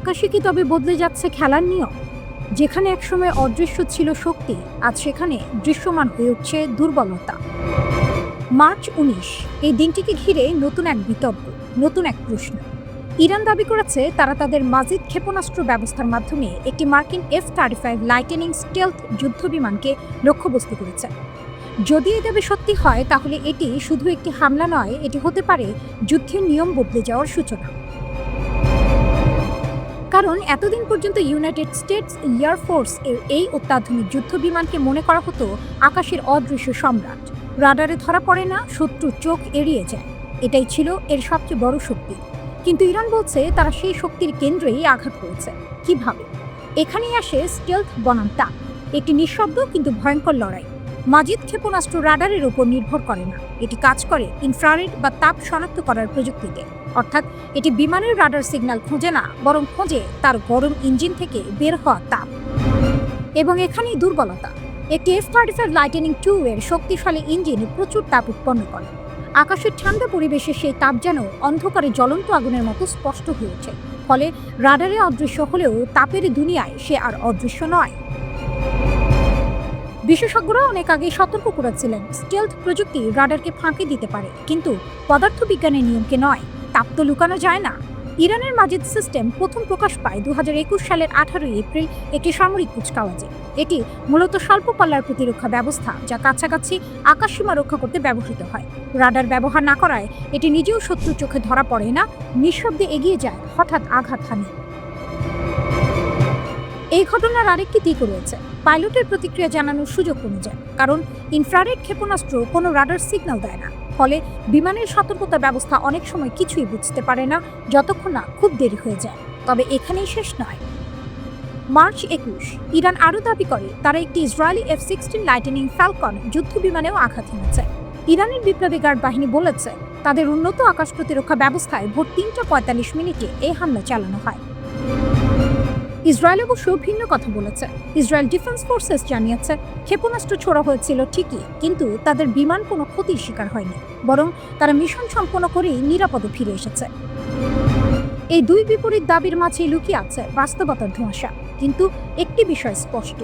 আকাশে কি তবে বদলে যাচ্ছে খেলার নিয়ম? যেখানে একসময় অদৃশ্য ছিল শক্তি, আজ সেখানে দৃশ্যমান হয়ে উঠছে দুর্বলতা। মার্চ ১৯ এই দিনটিকে ঘিরে নতুন এক বিতর্ক, নতুন এক প্রশ্ন। ইরান দাবি করেছে তারা তাদের মাজিদ ক্ষেপণাস্ত্র ব্যবস্থার মাধ্যমে একটি মার্কিন F-35 লাইটেনিং স্টেলথ যুদ্ধবিমানকে লক্ষ্যবস্তু করেছে। যদি এই দাবি সত্যি হয়, তাহলে এটি শুধু একটি হামলা নয়, এটি হতে পারে যুদ্ধের নিয়ম বদলে যাওয়ার সূচনা। কারণ এতদিন পর্যন্ত ইউনাইটেড স্টেটস এয়ারফোর্স এর এই অত্যাধুনিক যুদ্ধবিমানকে মনে করা হতো আকাশের অদৃশ্য সম্রাট। রাডারে ধরা পড়ে না, শত্রুর চোখ এড়িয়ে যায়, এটাই ছিল এর সবচেয়ে বড় শক্তি। কিন্তু ইরান বলছে তারা সেই শক্তির কেন্দ্রেই আঘাত করেছে। কিভাবে? এখানেই আসে স্টেলথ বনাম তাপ, একটি নিঃশব্দ কিন্তু ভয়ঙ্কর লড়াই। মাজিদ ক্ষেপণাস্ত্র রাডারের উপর নির্ভর করে না, এটি কাজ করে ইনফ্রারেড বা তাপ শনাক্ত করার প্রযুক্তিতে। অর্থাৎ এটি বিমানের রাডার সিগন্যাল খোঁজে না, বরং খোঁজে তার গরম ইঞ্জিন থেকে বের হওয়া তাপ। এবং এখানেই দুর্বলতা। একটি F-35 লাইটেনিং 2 এর শক্তিশালী ইঞ্জিন প্রচুর তাপ উৎপন্ন করে। আকাশের ঠান্ডা পরিবেশে সেই তাপ যেন অন্ধকারে জ্বলন্ত আগুনের মতো স্পষ্ট হয়ে ওঠে। ফলে রাডারে অদৃশ্য হলেও তাপের দুনিয়ায় সে আর অদৃশ্য নয়। বিশেষজ্ঞরা অনেক আগেই সতর্ক করেছিলেন, স্টেলথ প্রযুক্তি রাডারকে ফাঁকি দিতে পারে, কিন্তু পদার্থবিজ্ঞানের নিয়মকে নয়। তাপ তো লুকানো যায় না। ইরানের মাজিদ সিস্টেম প্রথম প্রকাশ পায় ২০২১ সালের ১৮ এপ্রিল একটি সামরিক কুচকাওয়াজে। এটি মূলত স্বল্প পাল্লার প্রতিরক্ষা ব্যবস্থা, যা কাছাকাছি আকাশসীমা রক্ষা করতে ব্যবহৃত হয়। রাডার ব্যবহার না করায় এটি নিজেও শত্রুর চোখে ধরা পড়ে না, নিঃশব্দে এগিয়ে যায়, হঠাৎ আঘাত হানে। এই ঘটনার আরেকটি দিক রয়েছে, পাইলটের প্রতিক্রিয়া জানানোর সুযোগ কমে যায়, কারণ ইনফ্রারেড ক্ষেপণাস্ত্র কোনো রাডার সিগন্যাল দেয় না। ফলে বিমানের সতর্কতা ব্যবস্থা অনেক সময় কিছুই বুঝতে পারে না, যতক্ষণ না খুব দেরি হয়ে যায়। তবে এখানেই শেষ নয়। মার্চ ২১ ইরান আরও দাবি করে তারা একটি ইসরায়েলি F-16 লাইটেনিং ফ্যালকন যুদ্ধবিমানেও আঘাত হেনেছে। ইরানের বিপ্লবী গার্ড বাহিনী বলেছে তাদের উন্নত আকাশ প্রতিরক্ষা ব্যবস্থায় ভোর ৩:৪৫ এই হামলা চালানো হয়। ইসরায়েল অবশ্য ভিন্ন কথা বলেছে। ইসরায়েল ডিফেন্স ফোর্সেস জানিয়েছে ক্ষেপণাস্ত্র ছোড়া হয়েছিল ঠিকই, কিন্তু তাদের বিমান কোনো ক্ষতির শিকার হয়নি, বরং তারা মিশন সম্পন্ন করেই নিরাপদে ফিরে এসেছে। এই দুই বিপরীত দাবির মাঝে লুকিয়ে আছে বাস্তবতার ধোঁয়াশা। কিন্তু একটি বিষয় স্পষ্ট,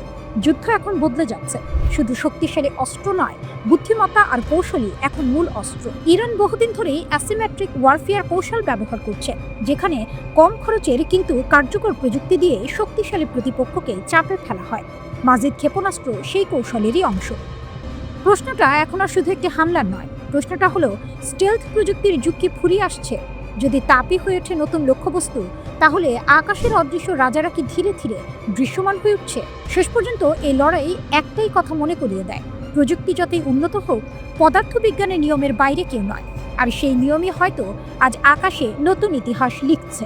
যুদ্ধ এখন বদলে যাচ্ছে। শুধু শক্তিশালী অস্ত্র নয়, বুদ্ধিমত্তা আর কৌশলই এখন মূল অস্ত্র। ইরান বহুদিন ধরেই অ্যাসিমেট্রিক ওয়ারফেয়ার কৌশল ব্যবহার করছে, যেখানে কম খরচের কিন্তু কার্যকর প্রযুক্তি দিয়ে শক্তিশালী প্রতিপক্ষকে চাপে ফেলা হয়। মাজিদ ক্ষেপণাস্ত্র সেই কৌশলেরই অংশ। প্রশ্নটা এখন আর শুধু একটি হামলার নয়, প্রশ্নটা হলো স্টেলথ প্রযুক্তির যুগ কি ফুরিয়ে আসছে? যদি তাপই হয়ে ওঠে নতুন লক্ষ্যবস্তু, তাহলে আকাশের অদৃশ্য রাজারা কি ধীরে ধীরে দৃশ্যমান হয়ে উঠছে? শেষ পর্যন্ত এই লড়াই একটাই কথা মনে করিয়ে দেয়, প্রযুক্তি যতই উন্নত হোক, পদার্থবিজ্ঞানের নিয়মের বাইরে কেউ নয়। আর সেই নিয়মই হয়তো আজ আকাশে নতুন ইতিহাস লিখছে।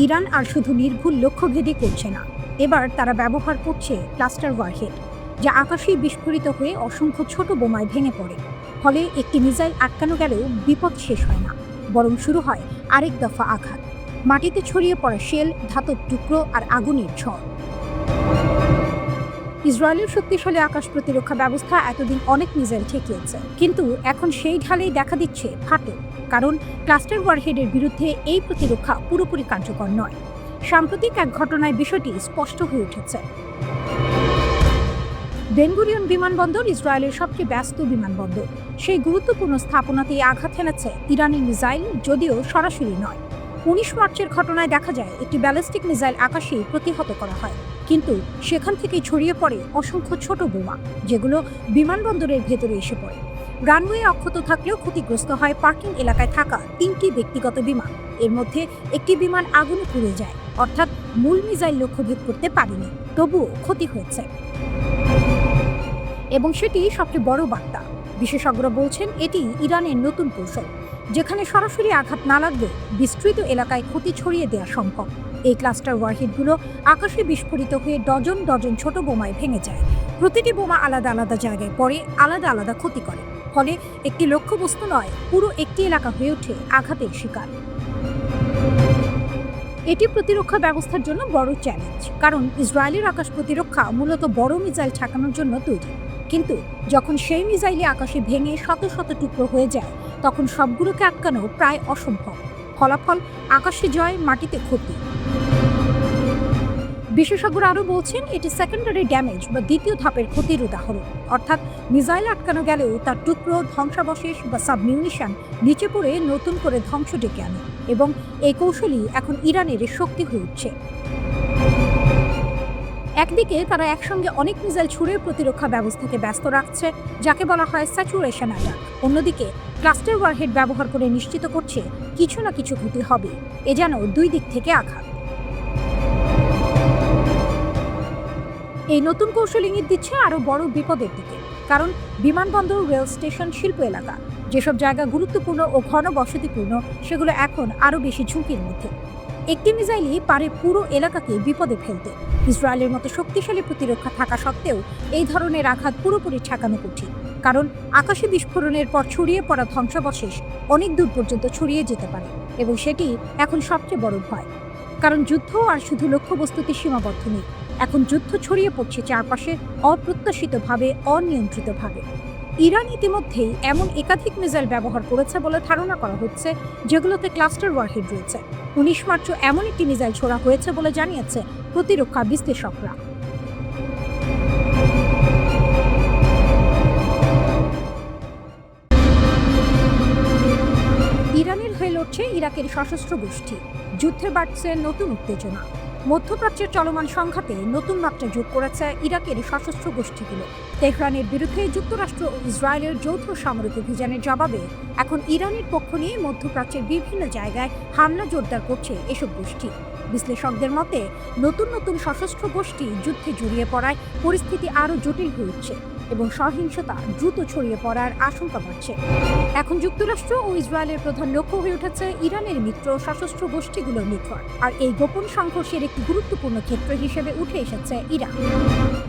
ইরান আর শুধু নির্ভুল লক্ষ্যভেদই করছে না, এবার তারা ব্যবহার করছে ক্লাস্টার ওয়ারহেড, যা আকাশেই বিস্ফোরিত হয়ে অসংখ্য ছোট বোমায় ভেঙে পড়ে। ফলে একটি মিসাইল আটকানো গেলেও বিপদ শেষ হয় না, বরং শুরু হয় আরেক দফা আঘাত। মাটিতে ছড়িয়ে পড়া শেল, ধাতব টুকরো আর আগুনের ঝড়। ইসরায়েলের শক্তিশালী আকাশ প্রতিরক্ষা ব্যবস্থা এতদিন অনেক মিসাইল ঠেকিয়েছে, কিন্তু এখন সেই ঢালেই দেখা দিচ্ছে ফাটল। কারণ ক্লাস্টার ওয়ারহেডের বিরুদ্ধে এই প্রতিরক্ষা পুরোপুরি কার্যকর নয়। সাম্প্রতিক এক ঘটনায় বিষয়টি স্পষ্ট হয়ে উঠেছে। বেন গুরিয়ন বিমানবন্দর ইসরায়েলের সবচেয়ে ব্যস্ত বিমানবন্দর। সেই গুরুত্বপূর্ণ স্থাপনাতেই আঘাত হেনেছে ইরানের মিসাইল, যদিও সরাসরি নয়। ১৯ মার্চের ঘটনায় দেখা যায় একটি ব্যালিস্টিক মিসাইল আকাশেই প্রতিহত করা হয়, কিন্তু সেখান থেকেই ছড়িয়ে পড়ে অসংখ্য ছোট বোমা, যেগুলো বিমানবন্দরের ভেতরে এসে পড়ে। রানওয়ে অক্ষত থাকলেও ক্ষতিগ্রস্ত হয় পার্কিং এলাকায় থাকা ৩টি ব্যক্তিগত বিমান। এর মধ্যে একটি বিমান আগুনে পুড়ে যায়, অর্থাৎ মূল মিসাইল লক্ষ্যভেদ করতে পারেনি, তবুও ক্ষতি হয়েছে। এবং সেটি সবচেয়ে বড় বার্তা। বিশেষজ্ঞরা বলছেন এটি ইরানের নতুন কৌশল, যেখানে সরাসরি আঘাত না লাগলেও বিস্তৃত এলাকায় ক্ষতি ছড়িয়ে দেওয়া সম্ভব। এই ক্লাস্টার ওয়ারহেডগুলো আকাশে বিস্ফোরিত হয়ে ডজন ডজন ছোট বোমায় ভেঙে যায়। প্রতিটি বোমা আলাদা আলাদা জায়গায় পড়ে, আলাদা আলাদা ক্ষতি করে। ফলে একটি লক্ষ্যবস্তু নয়, পুরো একটি এলাকা হয়ে ওঠে আঘাতের শিকার। এটি প্রতিরক্ষা ব্যবস্থার জন্য বড় চ্যালেঞ্জ, কারণ ইসরায়েলের আকাশ প্রতিরক্ষা মূলত বড় মিসাইল ঠেকানোর জন্য তৈরি। কিন্তু যখন সেই মিসাইলে আকাশে ভেঙে শত শত টুকরো হয়ে যায় তখন সবগুলোকে আটকানো প্রায় অসম্ভব। ফলাফল আকাশে জয়, মাটিতে ক্ষতি। বিশেষজ্ঞরা আরও বলছেন এটি সেকেন্ডারি ড্যামেজ বা দ্বিতীয় ধাপের ক্ষতির উদাহরণ। অর্থাৎ মিসাইল আটকানো গেলেও তার টুকরো, ধ্বংসাবশেষ বা সাবমিউনিশন নিচে পড়ে নতুন করে ধ্বংস ডেকে আনে এবং এই কৌশলই এখন ইরানের শক্তি হয়ে উঠছে। একদিকে তারা একসঙ্গে অনেক মিসাইল ছুড়ে প্রতিরক্ষা ব্যবস্থাকে ব্যস্ত রাখছে, যাকে বলা হয় স্যাচুরেশন অ্যাটাক। অন্যদিকে ক্লাস্টার ওয়ারহেড ব্যবহার করে নিশ্চিত করছে কিছু না কিছু ক্ষতি হবে। এ যেন দুই দিক থেকে আঘাত। এই নতুন কৌশল ইঙ্গিত দিচ্ছে আরও বড় বিপদের দিকে, কারণ বিমানবন্দর, রেল স্টেশন, শিল্প এলাকা, যেসব জায়গা গুরুত্বপূর্ণ ও ঘন বসতিপূর্ণ, সেগুলো এখন আরও বেশি ঝুঁকির মধ্যে। একটি মিসাইলই পারে পুরো এলাকাকে বিপদে ফেলতে। ইসরায়েলের মতো শক্তিশালী প্রতিরক্ষা থাকা সত্ত্বেও এই ধরনের আঘাত পুরোপুরি ঠেকানো কঠিন, কারণ আকাশে বিস্ফোরণের পর ছড়িয়ে পড়া ধ্বংসাবশেষ অনেক দূর পর্যন্ত ছড়িয়ে যেতে পারে এবং সেটি এখন সবচেয়ে বড় ভয়। কারণ যুদ্ধ আর শুধু লক্ষ্যবস্তুতে সীমাবদ্ধ নেই, এখন যুদ্ধ ছড়িয়ে পড়ছে চারপাশে অপ্রত্যাশিতভাবে, অনিয়ন্ত্রিতভাবে। ইরান ইতিমধ্যেই এমন একাধিক মিসাইল ব্যবহার করেছে বলে ধারণা করা হচ্ছে, যেগুলোতে ক্লাস্টার ওয়ারহেড রয়েছে। 19 মার্চও এমন একটি মিসাইল ছোড়া হয়েছে বলে জানিয়েছে প্রতিরক্ষা বিশ্লেষকরা। ইরানের হয়ে লড়ছে ইরাকের সশস্ত্র গোষ্ঠী। যুদ্ধে বাড়ছে নতুন উত্তেজনা। মধ্যপ্রাচ্যের চলমান সংঘাতে নতুন মাত্রা যোগ করেছে ইরাকের সশস্ত্র গোষ্ঠীগুলো। তেহরানের বিরুদ্ধে যুক্তরাষ্ট্র ও ইসরায়েলের যৌথ সামরিক অভিযানের জবাবে এখন ইরানের পক্ষ নিয়ে মধ্যপ্রাচ্যের বিভিন্ন জায়গায় হামলা জোরদার করছে এসব গোষ্ঠী। বিশ্লেষকদের মতে নতুন নতুন সশস্ত্র গোষ্ঠী যুদ্ধে জড়িয়ে পড়ায় পরিস্থিতি আরও জটিল হয়ে উঠছে এবং সহিংসতা দ্রুত ছড়িয়ে পড়ার আশঙ্কা বাড়ছে। এখন যুক্তরাষ্ট্র ও ইসরায়েলের প্রধান লক্ষ্য হয়ে উঠেছে ইরানের মিত্র সশস্ত্র গোষ্ঠীগুলোর নিকট। আর এই গোপন সংঘর্ষের একটি গুরুত্বপূর্ণ ক্ষেত্র হিসেবে উঠে এসেছে ইরাক।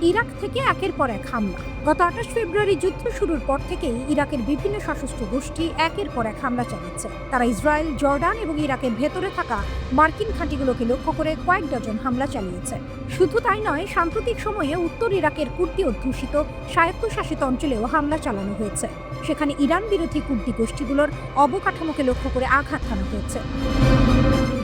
ইরাক থেকে একের পর এক হামলা। গত 28 ফেব্রুয়ারি যুদ্ধ শুরুর পর থেকেই ইরাকের বিভিন্ন সশস্ত্র গোষ্ঠী একের পর এক হামলা চালাচ্ছে। তারা ইসরায়েল, জর্ডান এবং ইরাকের ভেতরে থাকা মার্কিন ঘাঁটিগুলোকে লক্ষ্য করে কয়েক ডজন হামলা চালিয়েছে। শুধু তাই নয়, সাম্প্রতিক সময়ে উত্তর ইরাকের কুর্দি অধ্যুষিত স্বায়ত্তশাসিত অঞ্চলেও হামলা চালানো হয়েছে। সেখানে ইরান বিরোধী কুর্দি গোষ্ঠীগুলোর অবকাঠামোকে লক্ষ্য করে আঘাত হানা হয়েছে।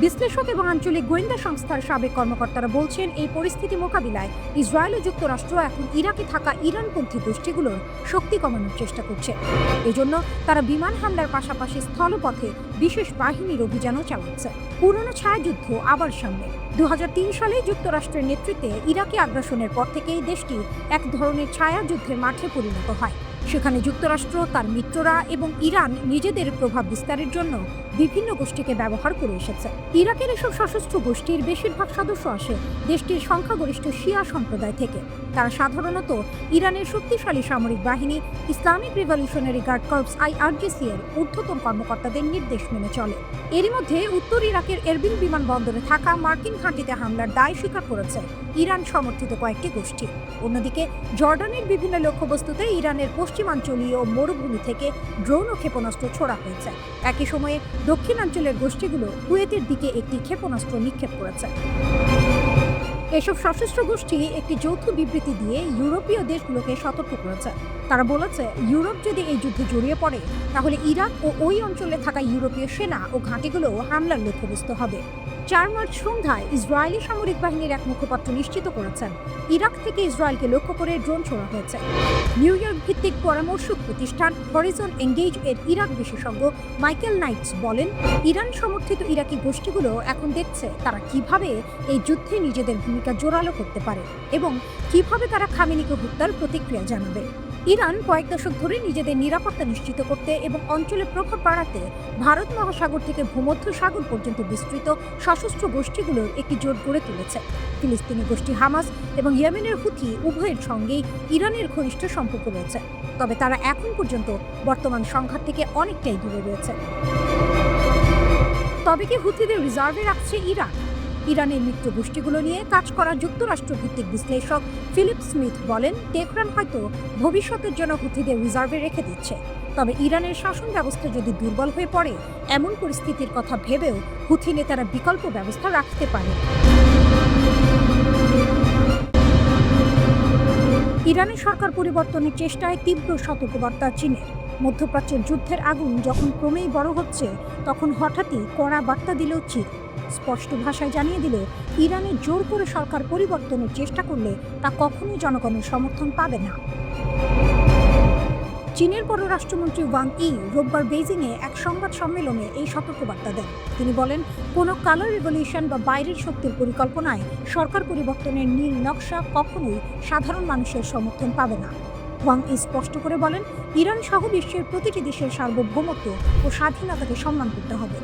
বিশ্লেষক এবং আঞ্চলিক গোয়েন্দা সংস্থার সাবেক কর্মকর্তারা বলছেন, এই পরিস্থিতি মোকাবিলায় ইসরায়েল ও যুক্তরাষ্ট্র এখন ইরাকে থাকা ইরানপন্থী গোষ্ঠীগুলোর শক্তি কমানোর চেষ্টা করছে। এজন্য তারা বিমান হামলার পাশাপাশি স্থলপথে বিশেষ বাহিনীর অভিযানও চালাচ্ছে। পুরনো ছায়াযুদ্ধ আবার সামনে। 2003 সালে যুক্তরাষ্ট্রের নেতৃত্বে ইরাকে আগ্রাসনের পর থেকেই দেশটি এক ধরনের ছায়াযুদ্ধের মাঠে পরিণত হয়। সেখানে যুক্তরাষ্ট্র, তার মিত্ররা এবং ইরান নিজেদের প্রভাব বিস্তারের জন্য বিভিন্ন গোষ্ঠীকে ব্যবহার করে এসেছে। ইরাকের এসব সশস্ত্র গোষ্ঠীর বেশিরভাগ সদস্য আসে দেশটির সংখ্যাগরিষ্ঠ শিয়া সম্প্রদায় থেকে। তারা সাধারণত ইরানের শক্তিশালী সামরিক বাহিনী, Islamic revolutionary guard corps IRGC এর ঊর্ধ্বতন কর্মকর্তাদের নির্দেশ মেনে চলে। এরই মধ্যে উত্তর ইরাকের এরবিল বিমানবন্দরে থাকা মার্কিন ঘাঁটিতে হামলার দায় স্বীকার করেছে ইরান সমর্থিত কয়েকটি গোষ্ঠী। অন্যদিকে জর্ডানের বিভিন্ন লক্ষ্যবস্তুতে ইরানের পশ্চিমাঞ্চলীয় মরুভূমি থেকে ড্রোন ও ক্ষেপণাস্ত্র ছোড়া হয়েছে। একই সময়ে দক্ষিণাঞ্চলের গোষ্ঠীগুলো কুয়েতের দিকে একটি ক্ষেপণাস্ত্র নিক্ষেপ করেছে। এসব সশস্ত্র গোষ্ঠী একটি যৌথ বিবৃতি দিয়ে ইউরোপীয় দেশগুলোকে সতর্ক করেছে। তারা বলেছে, ইউরোপ যদি এই যুদ্ধে জড়িয়ে পড়ে তাহলে ইরাক ও ওই অঞ্চলে থাকা ইউরোপীয় সেনা ও ঘাঁটিগুলো হামলার লক্ষ্যবস্তু হবে। 4 মার্চ সন্ধ্যায় ইসরায়েলি সামরিক বাহিনীর এক মুখপাত্র নিশ্চিত করেছেন, ইরাক থেকে ইসরায়েলকে লক্ষ্য করে ড্রোন ছোড়া হয়েছে। নিউ ইয়র্ক ভিত্তিক পরামর্শক প্রতিষ্ঠান হরিজন এঙ্গেজ এর ইরাক বিশেষজ্ঞ মাইকেল নাইটস বলেন, ইরান সমর্থিত ইরাকি গোষ্ঠীগুলো এখন দেখছে তারা কিভাবে এই যুদ্ধে নিজেদের ভূমিকা জোরালো করতে পারে এবং কিভাবে তারা খামেনিকে হত্যার প্রতিক্রিয়া জানাবে। ইরান কয়েক দশক ধরে নিজেদের নিরাপত্তা নিশ্চিত করতে এবং অঞ্চলের প্রভাব বাড়াতে ভারত মহাসাগর থেকে ভূমধ্য সাগর পর্যন্ত বিস্তৃত সশস্ত্র গোষ্ঠীগুলোর একটি জোট গড়ে তুলেছে। ফিলিস্তিনি গোষ্ঠী হামাস এবং ইয়েমেনের হুথি উভয়ের সঙ্গেই ইরানের ঘনিষ্ঠ সম্পর্ক রয়েছে, তবে তারা এখন পর্যন্ত বর্তমান সংঘাত থেকে অনেকটাই দূরে রয়েছে। তবে কি হুথিদের রিজার্ভে রাখছে ইরান? ইরানের মিত্র গোষ্ঠীগুলো নিয়ে কাজ করা যুক্তরাষ্ট্র ভিত্তিক বিশ্লেষক ফিলিপ স্মিথ বলেন, তেহরান হয়তো ভবিষ্যতের জন্য হুথিদের রিজার্ভে রেখে দিচ্ছে। তবে ইরানের শাসন ব্যবস্থা যদি দুর্বল হয়ে পড়ে, এমন পরিস্থিতির কথা ভেবেও হুথি নেতারা বিকল্প ব্যবস্থা রাখতে পারে। ইরানের সরকার পরিবর্তনের চেষ্টায় তীব্র সতর্কবার্তা চীনের। মধ্যপ্রাচ্যের যুদ্ধের আগুন যখন ক্রমেই বড় হচ্ছে, তখন হঠাৎই কড়া বার্তা দিল চীন। স্পষ্ট ভাষায় জানিয়ে দিল, ইরানে জোর করে সরকার পরিবর্তনের চেষ্টা করলে তা কখনোই জনগণের সমর্থন পাবে না। চীনের পররাষ্ট্রমন্ত্রী ওয়াং ই রোববার বেইজিংয়ে এক সংবাদ সম্মেলনে এই সতর্কবার্তা দেন। তিনি বলেন, কোনো কালার রেভলিউশন বা বাইরের শক্তির পরিকল্পনায় সরকার পরিবর্তনের নীল নকশা কখনোই সাধারণ মানুষের সমর্থন পাবে না। ওয়াং ই স্পষ্ট করে বলেন, ইরান সহ বিশ্বের প্রতিটি দেশের সার্বভৌমত্ব ও স্বাধীনতাকে সম্মান করতে হবে।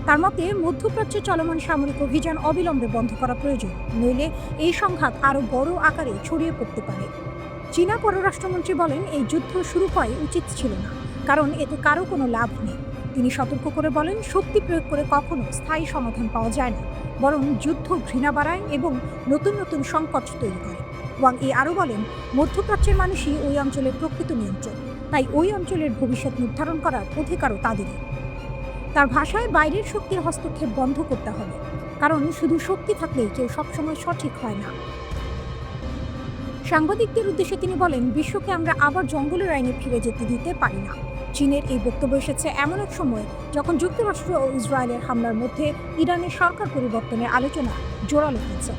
তার মতে, মধ্যপ্রাচ্যে চলমান সামরিক অভিযান অবিলম্বে বন্ধ করা প্রয়োজন, নইলে এই সংঘাত আরও বড় আকারে ছড়িয়ে পড়তে পারে। চীনা পররাষ্ট্রমন্ত্রী বলেন, এই যুদ্ধ শুরু হওয়াই উচিত ছিল না, কারণ এতে কারো কোনো লাভ নেই। তিনি সতর্ক করে বলেন, শক্তি প্রয়োগ করে কখনো স্থায়ী সমাধান পাওয়া যায় না, বরং যুদ্ধ ঘৃণা বাড়ায় এবং নতুন নতুন সংকট তৈরি করে। ওয়াং ই আরও বলেন, মধ্যপ্রাচ্যের মানুষই ওই অঞ্চলের প্রকৃত নিয়ন্ত্রণ, তাই ওই অঞ্চলের ভবিষ্যৎ নির্ধারণ করার অধিকারও তাদেরই। তার ভাষায়, বাইরের শক্তির হস্তক্ষেপ বন্ধ করতে হবে, কারণ শুধু শক্তি থাকলেই কেউ সবসময় সঠিক হয় না। সাংবাদিকদের উদ্দেশ্যে তিনি বলেন, বিশ্বকে আমরা আবার জঙ্গলের আইনে ফিরে যেতে দিতে পারি না। চীনের এই বক্তব্য এসেছে এমন এক সময় যখন যুক্তরাষ্ট্র ও ইসরায়েলের হামলার মধ্যে ইরানের সরকার পরিবর্তনের আলোচনা জোরালো হয়েছে।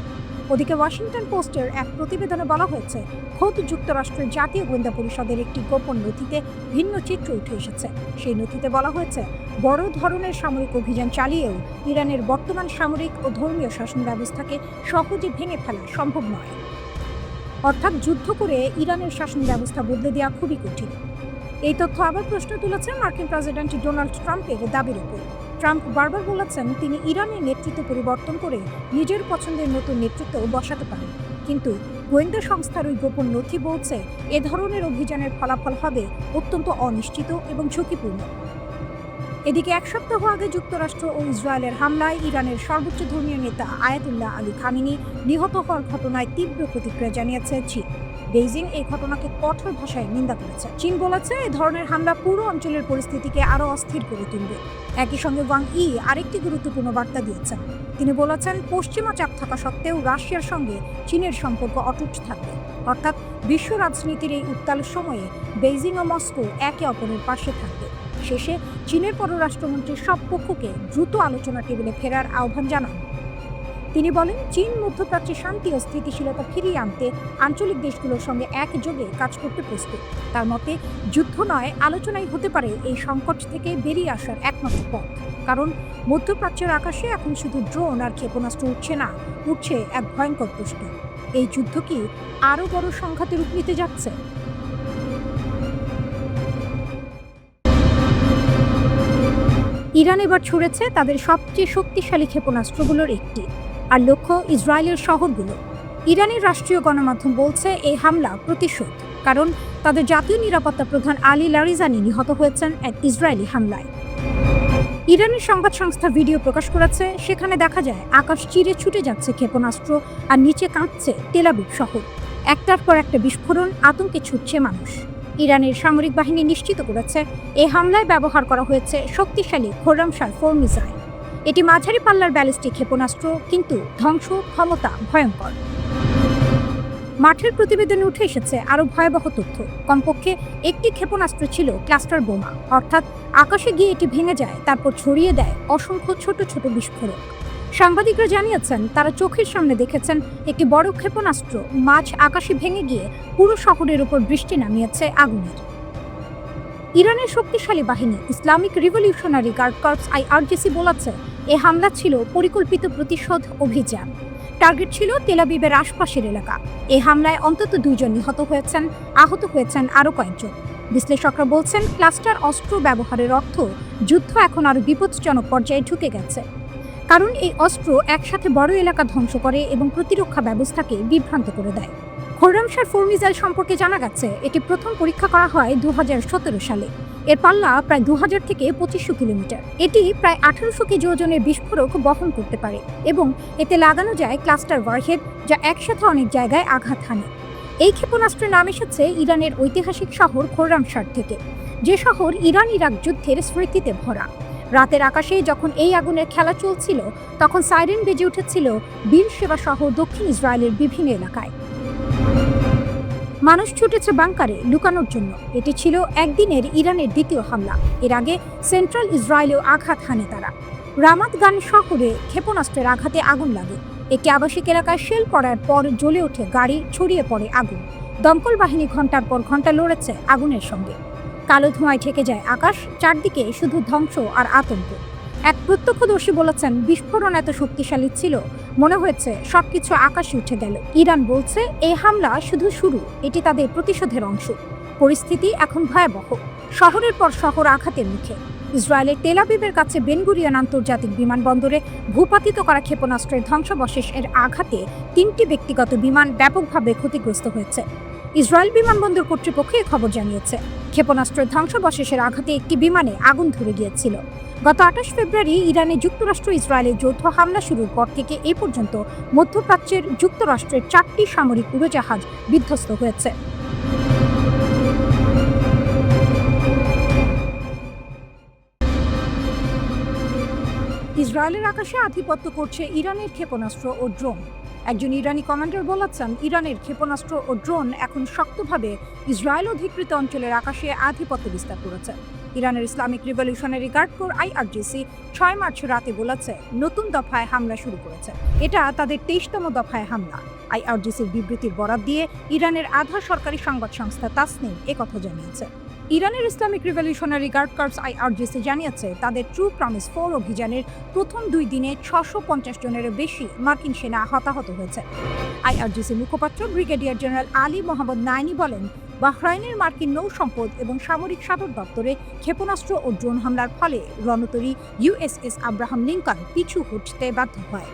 ওদিকে ওয়াশিংটন পোস্টের এক প্রতিবেদনে বলা হয়েছে, খোদ যুক্তরাষ্ট্রের জাতীয় গোয়েন্দা পরিষদের একটি গোপন নথিতে ভিন্ন চিত্র উঠে এসেছে। সেই নথিতে বলা হয়েছে, বড় ধরনের সামরিক অভিযান চালিয়েও ইরানের বর্তমান সামরিক ও ধর্মীয় শাসন ব্যবস্থাকে সহজে ভেঙে ফেলা সম্ভব নয়। অর্থাৎ যুদ্ধ করে ইরানের শাসন ব্যবস্থা বদলে দেওয়া খুবই কঠিন। এই তথ্য আবার প্রশ্ন তুলেছেন মার্কিন প্রেসিডেন্ট ডোনাল্ড ট্রাম্পের দাবির উপর। ট্রাম্প বারবার বলেছেন, তিনি ইরানের নেতৃত্ব পরিবর্তন করে নিজের পছন্দের নতুন নেতৃত্ব বসাতে পারেন, কিন্তু গোয়েন্দা সংস্থার ওই গোপন নথি বলছে এ ধরনের অভিযানের ফলাফল হবে অত্যন্ত অনিশ্চিত এবং ঝুঁকিপূর্ণ। এদিকে এক সপ্তাহ আগে যুক্তরাষ্ট্র ও ইসরায়েলের হামলায় ইরানের সর্বোচ্চ ধর্মীয় নেতা আয়াতুল্লাহ আলী খামেনি নিহত হওয়ার ঘটনায় তীব্র প্রতিক্রিয়া জানিয়েছে চীন। বেইজিং এই ঘটনাকে কঠোর ভাষায় নিন্দা করেছে। চীন বলেছে, এই ধরনের হামলা পুরো অঞ্চলের পরিস্থিতিকে আরও অস্থির করে তুলবে। একই সঙ্গে ওয়াং ই আরেকটি গুরুত্বপূর্ণ বার্তা দিয়েছেন। তিনি বলেছেন, পশ্চিমা চাপ থাকা সত্ত্বেও রাশিয়ার সঙ্গে চীনের সম্পর্ক অটুট থাকবে। অর্থাৎ বিশ্ব রাজনীতির এই উত্তাল সময়ে বেইজিং ও মস্কো একে অপরের পাশে থাকবে। শেষে চীনের পররাষ্ট্রমন্ত্রী সব পক্ষকে দ্রুত আলোচনা টেবিলে ফেরার আহ্বান জানান। তিনি বলেন, চীন মধ্যপ্রাচ্যে শান্তি ও স্থিতিশীলতা ফিরিয়ে আনতে আঞ্চলিক দেশগুলোর সঙ্গে একযোগে কাজ করতে প্রস্তুত। তার মতে, যুদ্ধ নয়, আলোচনাই হতে পারে এই সংকট থেকে বেরিয়ে আসার একমাত্র পথ। কারণ মধ্যপ্রাচ্যের আকাশে এখন শুধু ড্রোন আর ক্ষেপণাস্ত্র উঠছে না, উঠছে এক ভয়ঙ্কর প্রশ্ন, এই যুদ্ধ কি আরও বড় সংঘাতে রূপ নিতে যাচ্ছে? ইরান এবার ছুড়েছে তাদের সবচেয়ে শক্তিশালী ক্ষেপণাস্ত্রগুলোর একটি, আর লক্ষ্য ইসরায়েলের শহরগুলো। ইরানের রাষ্ট্রীয় গণমাধ্যম বলছে, এই হামলা প্রতিশোধ, কারণ তাদের জাতীয় নিরাপত্তা প্রধান আলী লারিজানি নিহত হয়েছেন এক ইসরায়েলি হামলায়। ইরানের সংবাদ সংস্থা ভিডিও প্রকাশ করেছে, সেখানে দেখা যায় আকাশ চিরে ছুটে যাচ্ছে ক্ষেপণাস্ত্র, আর নিচে কাঁপছে তেল আবিব শহর। একটার পর একটা বিস্ফোরণ, আতঙ্কে ছুটছে মানুষ। ইরানের সামরিক বাহিনী নিশ্চিত করেছে, এই হামলায় ব্যবহার করা হয়েছে শক্তিশালী খোরামশার 4 মিসাইল। এটি মাঝারি পাল্লার ব্যালিস্টিক ক্ষেপণাস্ত্র, কিন্তু ধ্বংস ক্ষমতা ভয়ঙ্কর। মাঠের প্রতিবেদনে উঠে এসেছে আরও ভয়াবহ তথ্য। কমপক্ষে একটি ক্ষেপণাস্ত্র ছিল ক্লাস্টার বোমা, অর্থাৎ আকাশে গিয়ে এটি ভেঙে যায়, তারপর ছড়িয়ে দেয় অসংখ্য ছোট ছোট বিস্ফোরক। সাংবাদিকরা জানিয়েছেন, তারা চোখের সামনে দেখেছেন একটি বড় ক্ষেপণাস্ত্র মাঝ আকাশে ভেঙে গিয়ে পুরো শহরের উপর বৃষ্টি নামিয়েছে আগুনের। ইরানের শক্তিশালী বাহিনী Islamic revolutionary guard corps IRGC বলেছে, এ হামলা ছিল পরিকল্পিত প্রতিশোধ অভিযান। টার্গেট ছিল তেল আবিবের আশপাশের এলাকা। এই হামলায় অন্তত 2 জন নিহত হয়েছেন, আহত হয়েছেন আরও কয়েকজন। বিশ্লেষকরা বলছেন, ক্লাস্টার অস্ত্র ব্যবহারের অর্থ যুদ্ধ এখন আরও বিপজ্জনক পর্যায়ে ঢুকে গেছে, কারণ এই অস্ত্র একসাথে বড় এলাকা ধ্বংস করে এবং প্রতিরক্ষা ব্যবস্থাকে বিভ্রান্ত করে দেয়। খোরামশার 4 মিসাইল সম্পর্কে জানা গেছে, এটি প্রথম পরীক্ষা করা হয় 2017 সালে। এর পাল্লা প্রায় 2000 থেকে 2500 কিলোমিটার। এটি প্রায় 1800 কেজি ওজনের বিস্ফোরক বহন করতে পারে এবং এতে লাগানো যায় ক্লাস্টার ওয়ারহেড, যা একসাথে অনেক জায়গায় আঘাত হানে। এই ক্ষেপণাস্ত্রের নাম এসেছে ইরানের ঐতিহাসিক শহর খোরামশার থেকে, যে শহর ইরান ইরাক যুদ্ধের স্মৃতিতে ভরা। রাতের আকাশে যখন এই আগুনের খেলা চলছিল, তখন সাইরেন বেজে উঠেছিল বীর সেবা সহ দক্ষিণ ইসরায়েলের বিভিন্ন এলাকায়। মানুষ ছুটেছে বাংকারে লুকানোর জন্য। এটি ছিল একদিনের ইরানের দ্বিতীয় হামলা। এর আগে সেন্ট্রাল ইসরায়েলেও আঘাত হানে তারা। রামাত গান শহরে ক্ষেপণাস্ত্রের আঘাতে আগুন লাগে। একটি আবাসিক এলাকায় শেল পড়ার পর জ্বলে ওঠে গাড়ি, ছড়িয়ে পড়ে আগুন। দমকল বাহিনী ঘন্টার পর ঘন্টা লড়েছে আগুনের সঙ্গে। কালো ধোঁয়ায় ঢেকে যায় আকাশ, চারদিকে শুধু ধ্বংস আর আতঙ্ক। এক প্রত্যক্ষদর্শী বলেছেন, বিস্ফোরণ এত শক্তিশালী ছিল, মনে হয়েছে সবকিছু আকাশে উঠে গেল। ইরান বলছে এই হামলা শুধু শুরু, এটি তাদের প্রতিশোধের অংশ। পরিস্থিতি এখন ভয়াবহ। শহরের পর শহর আঘাতের মুখে। ইসরায়েলের তেল আবিবের কাছে বেন গুরিয়ন আন্তর্জাতিক বিমানবন্দরে ভূপাতিত করা ক্ষেপণাস্ত্রের ধ্বংসাবশেষের আঘাতে 3টি ব্যক্তিগত বিমান ব্যাপকভাবে ক্ষতিগ্রস্ত হয়েছে। ইসরায়েল বিমানবন্দর কর্তৃপক্ষ এই খবর জানিয়েছে। ক্ষেপণাস্ত্রের ধ্বংসাবশেষের আঘাতে একটি বিমানে আগুন ধরে গিয়েছিল। গত 28 ফেব্রুয়ারি ইরানে যুক্তরাষ্ট্র ইসরায়েলের যৌথ হামলা শুরুর পর থেকে এ পর্যন্ত মধ্যপ্রাচ্যের যুক্তরাষ্ট্রের 4টি সামরিক উড়োজাহাজ বিধ্বস্ত হয়েছে। ইসরায়েলের আকাশে আধিপত্য করছে ইরানের ক্ষেপণাস্ত্র ও ড্রোন। একজন ইরানি কমান্ডার বলেছেন, ইরানের ক্ষেপণাস্ত্র ও ড্রোন এখন শক্তভাবে ইসরায়েল অধিকৃত অঞ্চলের আকাশে আধিপত্য বিস্তার করেছে। ইরানের Islamic revolutionary guard corps IRGC 6 March রাতে বলেছে, নতুন দফায় হামলা শুরু করেছে। এটা তাদের 23তম দফায় হামলা। IRGCর বিবৃতির বরাত দিয়ে ইরানের আধা সরকারি সংবাদ সংস্থা তাসনিম একথা জানিয়েছে। ইরানের Islamic revolutionary guard corps IRGC জানিয়েছে, তাদের ট্রু প্রমিস 4 অভিযানের প্রথম 2 দিনে 650 জনেরও বেশি মার্কিন সেনা হতাহত হয়েছে। IRGC মুখপাত্র ব্রিগেডিয়ার জেনারেল আলী মোহাম্মদ নাইনি বলেন, বাহরাইনের মার্কিন নৌ সম্পদ এবং সামরিক সদর দপ্তরে ক্ষেপণাস্ত্র ও ড্রোন হামলার ফলে রণতরী USS আব্রাহাম লিঙ্কন পিছু হটতে বাধ্য হয়।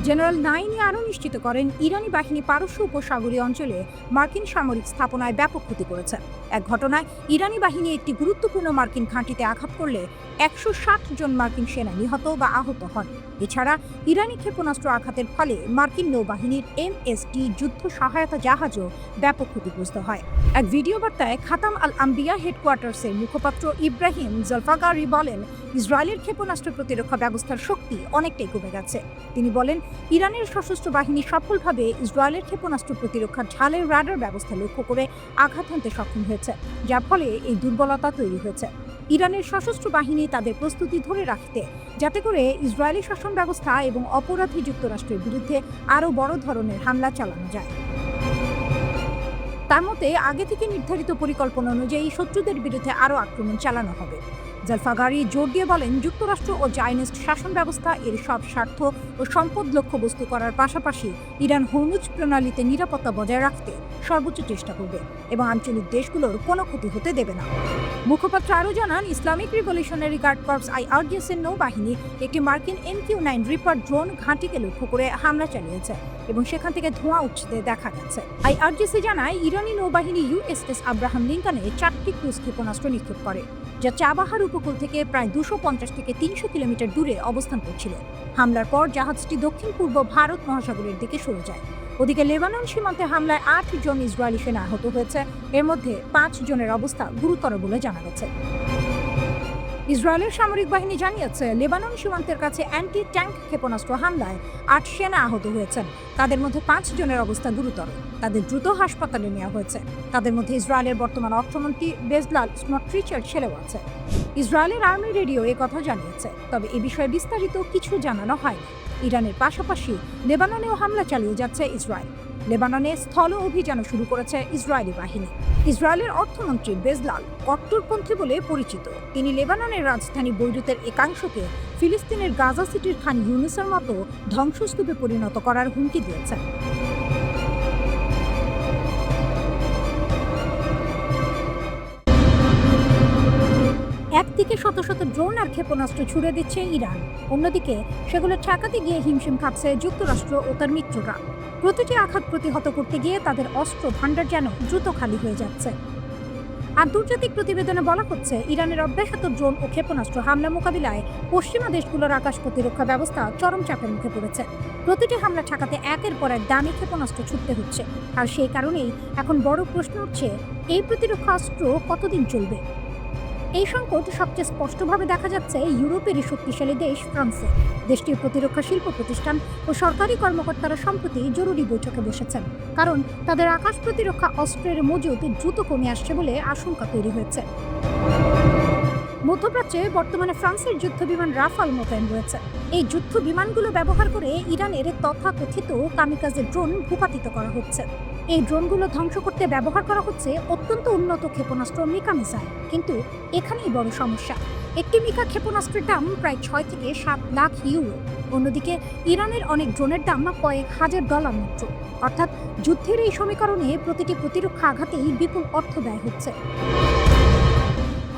জেনারেল নাইনি আরও নিশ্চিত করেন, ইরানি বাহিনী পারস্য উপসাগরীয় অঞ্চলে মার্কিন সামরিক স্থাপনায় ব্যাপক ক্ষতি করেছে। এক ঘটনায় ইরানি বাহিনী একটি গুরুত্বপূর্ণ মার্কিন ঘাঁটিতে আঘাত করলে 160 জন মার্কিন সেনা নিহত বা আহত হন। এছাড়া ইরানি ক্ষেপণাস্ত্র আঘাতের ফলে মার্কিন নৌবাহিনীর MSD যুদ্ধ সহায়তা জাহাজও ব্যাপক ক্ষতিগ্রস্ত হয়। এক ভিডিও বার্তায় খাতাম আল আম্বিয়া হেডকোয়ার্টার্সের মুখপাত্র ইব্রাহিম জলফাগারি বলেন, ইসরায়েলের ক্ষেপণাস্ত্র প্রতিরক্ষা ব্যবস্থার শক্তি অনেকটাই কমে গেছে। তিনি বলেন, ইরানের সশস্ত্র বাহিনী সফলভাবে ইসরায়েলের ক্ষেপণাস্ত্র প্রতিরক্ষার ঢালের রাডার ব্যবস্থা লক্ষ্য করে আঘাত হানতে সক্ষম হয়েছে, যার ফলে এই দুর্বলতা তৈরি হয়েছে। ইরানের সশস্ত্র বাহিনী তাদের প্রস্তুতি ধরে রাখতে, যাতে করে ইসরায়েলি শাসন ব্যবস্থা এবং অপরাধী যুক্তরাষ্ট্রের বিরুদ্ধে আরও বড় ধরনের হামলা চালানো যায়। তার মতে আগে থেকে নির্ধারিত পরিকল্পনা অনুযায়ী শত্রুদের বিরুদ্ধে আরও আক্রমণ চালানো হবে। জলফাগারি জোর দিয়ে বলেন, যুক্তরাষ্ট্র ও জায়নিস্ট শাসন ব্যবস্থা এর সব স্বার্থ ও সম্পদ লক্ষ্যবস্তু করার পাশাপাশি ইরান হরমুজ প্রণালীতে নিরাপত্তা বজায় রাখতে সর্বোচ্চ চেষ্টা করবে এবং আঞ্চলিক দেশগুলোর কোনো ক্ষতি হতে দেবে না। মুখপাত্র আরও জানান, Islamic revolutionary guard corps IRGC এর নৌবাহিনী একটি মার্কিন MQ-9 রিপার ড্রোন ঘাঁটিকে লক্ষ্য করে হামলা চালিয়েছে এবং সেখান থেকে ধোঁয়া উঠতে দেখা গেছে। IRGC জানায়, ইরানি নৌবাহিনী USS আব্রাহাম লিঙ্কনে 4টি ক্রুজ ক্ষেপণাস্ত্র নিক্ষেপ করে, যা চাবাহার উপকূল থেকে প্রায় 250 থেকে 300 কিলোমিটার দূরে অবস্থান করছিল। হামলার পর জাহাজটি দক্ষিণ পূর্ব ভারত মহাসাগরের দিকে সরে যায়। ওদিকে লেবানন সীমান্তে হামলায় 8 জন ইসরায়েলি সেনা আহত হয়েছে। এর মধ্যে 5 জনের অবস্থা গুরুতর বলে জানা গেছে। ইসরায়েলের সামরিক বাহিনী জানিয়েছে, লেবানন সীমান্তের কাছে অ্যান্টি ট্যাঙ্ক ক্ষেপণাস্ত্র হামলায় 8 সেনা আহত হয়েছেন। তাদের মধ্যে 5 জনের অবস্থা গুরুতর। তাদের দ্রুত হাসপাতালে নেওয়া হয়েছে। তাদের মধ্যে ইসরায়েলের বর্তমান অর্থমন্ত্রী বেজলাল স্মোট্রিচের ছেলেও আছে। ইসরায়েলের আর্মি রেডিও কথা জানিয়েছে, তবে এ বিষয়ে বিস্তারিত কিছু জানানো হয়নি। ইরানের পাশাপাশি লেবাননেও হামলা চালিয়ে যাচ্ছে ইসরায়েল। লেবাননে স্থল অভিযানও শুরু করেছে ইসরায়েলি বাহিনী। ইসরায়েলের অর্থমন্ত্রী বেজলাল কট্টরপন্থী বলে পরিচিত। তিনি লেবাননের রাজধানী বৈরুতের একাংশকে ফিলিস্তিনের গাজা সিটির খান ইউনুসের মতো ধ্বংসস্তূপে পরিণত করার হুমকি দিয়েছেন। একদিকে শত শত ড্রোন আর ক্ষেপণাস্ত্র ছুড়ে দিচ্ছে ইরান, অন্যদিকে সেগুলো ঠেকাতে গিয়ে হিমশিম খাচ্ছে যুক্তরাষ্ট্র ও তার মিত্ররা। প্রতিটি আঘাত প্রতিহত করতে গিয়ে তাদের অস্ত্র ভাণ্ডার যেন দ্রুত খালি হয়ে যাচ্ছে। আন্তর্জাতিক প্রতিবেদনে বলা হচ্ছে, ইরানের অব্যাহত ড্রোন ও ক্ষেপণাস্ত্র হামলা মোকাবিলায় পশ্চিমা দেশগুলোর আকাশ প্রতিরক্ষা ব্যবস্থা চরম চাপের মুখে পড়েছে। প্রতিটি হামলা ঠেকাতে একের পর এক দামি ক্ষেপণাস্ত্র ছুটতে হচ্ছে। আর সেই কারণেই এখন বড় প্রশ্ন উঠছে, এই প্রতিরক্ষা অস্ত্র কতদিন চলবে? এই সংকট সবচেয়ে স্পষ্টভাবে দেখা যাচ্ছে ইউরোপের শক্তিশালী দেশ ফ্রান্সে। দেশটির প্রতিরক্ষা শিল্প প্রতিষ্ঠান ও সরকারি কর্মকর্তারা সম্প্রতি জরুরি বৈঠকে বসেছেন, কারণ তাদের আকাশ প্রতিরক্ষা অস্ত্রের মজুত দ্রুত কমে আসছে বলে আশঙ্কা তৈরি হয়েছে। মধ্যপ্রাচ্যে বর্তমানে ফ্রান্সের যুদ্ধ বিমান রাফাল মোতায়েন রয়েছে। এই যুদ্ধ বিমানগুলো ব্যবহার করে ইরানের তথাকথিত কামিকাজে ড্রোন ভূপাতিত করা হচ্ছে। এই ড্রোনগুলো ধ্বংস করতে ব্যবহার করা হচ্ছে অত্যন্ত উন্নত ক্ষেপণাস্ত্র মিকা মিসাইল। কিন্তু এখানেই বড় সমস্যা। একটি মিকা ক্ষেপণাস্ত্রের দাম প্রায় 6 থেকে 7 লাখ ইউরো। অন্যদিকে ইরানের অনেক ড্রোনের দাম কয়েক হাজার ডলার মাত্র। অর্থাৎ যুদ্ধের এই সমীকরণে প্রতিটি প্রতিরক্ষা আঘাতেই বিপুল অর্থ ব্যয় হচ্ছে।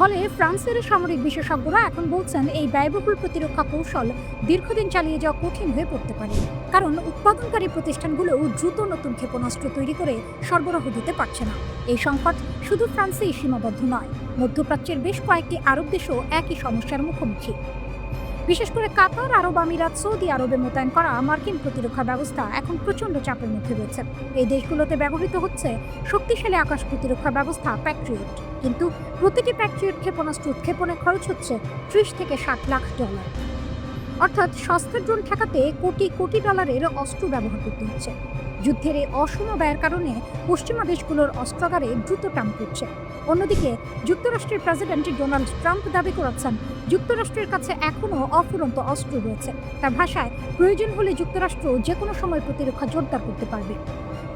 ফলে ফ্রান্সের সামরিক বিশেষজ্ঞরা এখন বলছেন এই ব্যয়বহুল প্রতিরক্ষা কৌশল দীর্ঘদিন চালিয়ে যাওয়া কঠিন হয়ে পড়তে পারে, কারণ উৎপাদনকারী প্রতিষ্ঠানগুলো দ্রুত নতুন ক্ষেপণাস্ত্র তৈরি করে সরবরাহ দিতে পারছে না। এই সংকট শুধু ফ্রান্সেই সীমাবদ্ধ নয়, মধ্যপ্রাচ্যের বেশ কয়েকটি আরব দেশও একই সমস্যার মুখোমুখি। বিশেষ করে কাতার, আরব আমিরাত, সৌদি আরবে মোতায়েন করা মার্কিন প্রতিরক্ষা ব্যবস্থা এখন প্রচণ্ড চাপের মধ্যে রয়েছে। এই দেশগুলোতে ব্যবহৃত হচ্ছে শক্তিশালী আকাশ প্রতিরক্ষা ব্যবস্থা প্যাট্রিয়ট, কিন্তু প্রতিটি প্যাট্রিয়ট ক্ষেপণাস্ত্র উৎক্ষেপণে খরচ হচ্ছে 30 থেকে 60 লাখ ডলার। অর্থাৎ সস্তা ড্রোন ঠেকাতে কোটি কোটি ডলারের অস্ত্র ব্যবহার করতে হচ্ছে। যুদ্ধের এই অসম ব্যয়ের কারণে পশ্চিমা দেশগুলোর অস্ত্রাগারে দ্রুত টান পড়ছে। অন্যদিকে যুক্তরাষ্ট্রের প্রেসিডেন্ট ডোনাল্ড ট্রাম্প দাবি করেছেন যুক্তরাষ্ট্রের কাছে এখনও অফুরন্ত অস্ত্র রয়েছে। তার ভাষায়, প্রয়োজন হলে যুক্তরাষ্ট্র যে কোনো সময় প্রতিরক্ষা জোরদার করতে পারবে।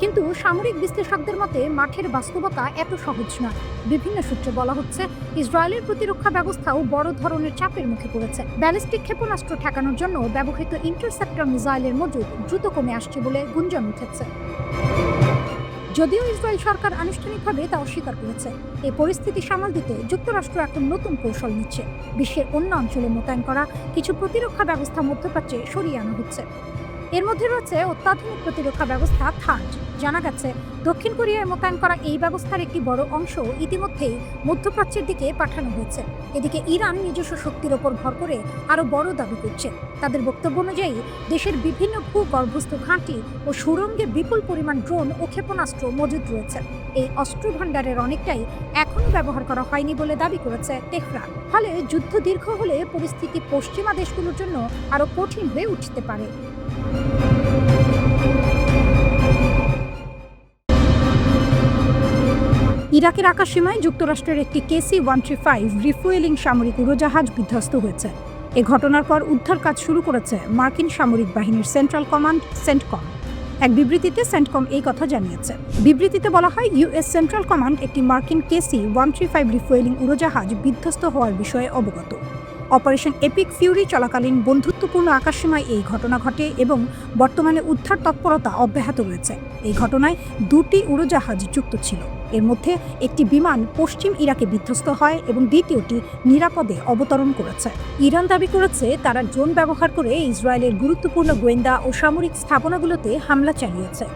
কিন্তু সামরিক বিশ্লেষকদের মতে মাঠের বাস্তবতা এত সহজ নয়। বিভিন্ন সূত্রে বলা হচ্ছে ইসরায়েলের প্রতিরক্ষা ব্যবস্থাও বড় ধরনের চাপের মুখে পড়েছে। ব্যালিস্টিক ক্ষেপণাস্ত্র ঠেকানোর জন্য ব্যবহৃত ইন্টারসেপ্টর মিসাইলের মজুদ দ্রুত কমে আসছে বলে গুঞ্জন উঠেছে। যদিও ইসরায়েল সরকার আনুষ্ঠানিকভাবে তা অস্বীকার করেছে। এই পরিস্থিতি সামাল দিতে যুক্তরাষ্ট্র এখন নতুন কৌশল নিচ্ছে। বিশ্বের অন্য অঞ্চলে মোতায়েন করা কিছু প্রতিরক্ষা ব্যবস্থা মধ্যপ্রাচ্যে সরিয়ে আনা হচ্ছে। এর মধ্যে রয়েছে অত্যাধুনিক প্রতিরক্ষা ব্যবস্থা থার্ড। জানা গেছে দক্ষিণ কোরিয়ায় মোতায়েন করা এই ব্যবস্থার একটি বড় অংশ ইতিমধ্যেই মধ্যপ্রাচ্যের দিকে পাঠানো হয়েছে। এদিকে ইরান নিজস্ব শক্তির ওপর ভর করে আরও বড় দাবি করছে। তাদের বক্তব্য অনুযায়ী দেশের বিভিন্ন ভূগর্ভস্থ ঘাঁটি ও সুড়ঙ্গে বিপুল পরিমাণ ড্রোন ও ক্ষেপণাস্ত্র মজুদ রয়েছে। এই অস্ত্র ভাণ্ডারের অনেকটাই এখনও ব্যবহার করা হয়নি বলে দাবি করেছে তেহরান। ফলে যুদ্ধ দীর্ঘ হলে পরিস্থিতি পশ্চিমা দেশগুলোর জন্য আরও কঠিন হয়ে উঠতে পারে। ইরাকের আকাশসীমায় যুক্তরাষ্ট্রের একটি KC-135 রিফুয়েলিং সামরিক উড়োজাহাজ বিধ্বস্ত হয়েছে। এ ঘটনার পর উদ্ধার কাজ শুরু করেছে মার্কিন সামরিক বাহিনীর সেন্ট্রাল কমান্ড সেন্টকম। এক বিবৃতিতে সেন্টকম এই কথা জানিয়েছে। বিবৃতিতে বলা হয়, ইউএস সেন্ট্রাল কমান্ড একটি মার্কিন KC-135 রিফুয়েলিং উড়োজাহাজ বিধ্বস্ত হওয়ার বিষয়ে অবগত। অপারেশন এপিক ফিউরি চলাকালীন বন্ধুত্বপূর্ণ আকাশসীমায় এই ঘটনা ঘটে এবং বর্তমানে উদ্ধার তৎপরতা অব্যাহত রয়েছে। এই ঘটনায় 2টি উড়োজাহাজ যুক্ত ছিল। এর মধ্যে একটি বিমান পশ্চিম ইরাকে বিধ্বস্ত হয় এবং দ্বিতীয়টি নিরাপদে অবতরণ করেছে। ইরান দাবি করেছে তারা ড্রোন ব্যবহার করে ইসরায়েলের গুরুত্বপূর্ণ গোয়েন্দা ও সামরিক স্থাপনাগুলোতে হামলা চালিয়েছে।